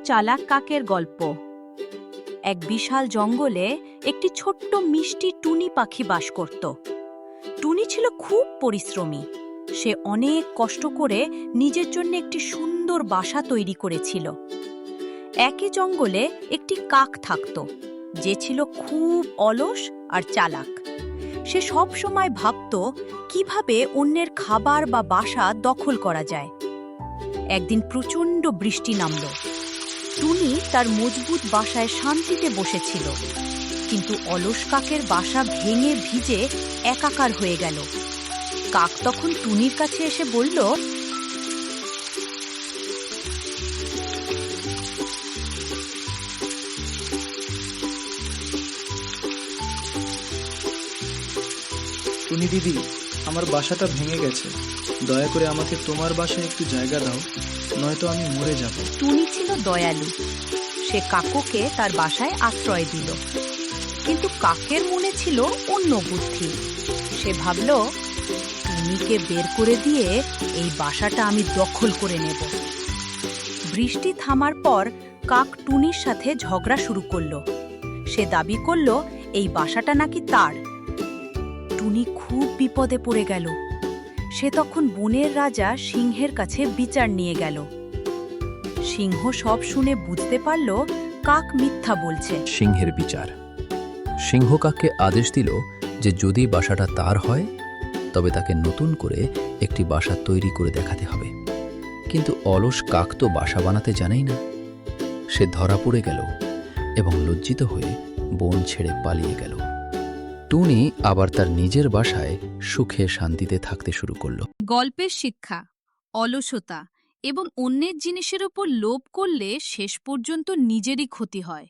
চালাক কাকের গল্প। এক বিশাল জঙ্গলে একটি ছোট্ট মিষ্টি টুনি পাখি বাস করত। টুনি ছিল খুব পরিশ্রমী। সে অনেক কষ্ট করে নিজের জন্য একটি সুন্দর বাসা তৈরি করেছিল। একই জঙ্গলে একটি কাক থাকত, যে ছিল খুব অলস আর চালাক। সে সব সময় ভাবত কিভাবে অন্যের খাবার বা বাসা দখল করা যায়। একদিন প্রচণ্ড বৃষ্টি নামল। টুনি তার মজবুত বাসায় শান্তিতে বসেছিল, কিন্তু অলস কাকের বাসা ভেঙে ভিজে একাকার হয়ে গেল। কাক তখন টুনির কাছে এসে বলল, টুনি দিদি, আমার বাসাটা ভেঙে গেছে। দয়া করে আমাকে তোমার বাসায় একটু জায়গা দাও, নয়তো আমি মরে যাব। টুনি ছিল দয়ালু। সে কাকুকে তার বাসায় আশ্রয় দিল, কিন্তু কাকের মনে ছিল অন্য বুদ্ধি। সে ভাবল, টুনিকে বের করে দিয়ে এই বাসাটা আমি দখল করে নেব। বৃষ্টি থামার পর কাক টুনির সাথে ঝগড়া শুরু করল। সে দাবি করল এই বাসাটা নাকি তার। টুনি খুব বিপদে পড়ে গেল। সে তখন বনের রাজা সিংহের কাছে বিচার নিয়ে গেল। সিংহ সব শুনে বুঝতে পারল কাক মিথ্যা বলছে। সিংহের বিচার। সিংহ কাককে আদেশ দিল যে যদি বাসাটা তার হয় তবে তাকে নতুন করে একটি বাসা তৈরি করে দেখাতে হবে। কিন্তু অলস কাক তো বাসা বানাতে জানেই না। সে ধরা পড়ে গেল এবং লজ্জিত হয়ে বন ছেড়ে পালিয়ে গেল। টুনি আবার তার নিজের বাসায় সুখে শান্তিতে থাকতে শুরু করল। গল্পের শিক্ষা: অলসতা এবং অন্যের জিনিসের ওপর লোভ করলে শেষ পর্যন্ত নিজেরই ক্ষতি হয়।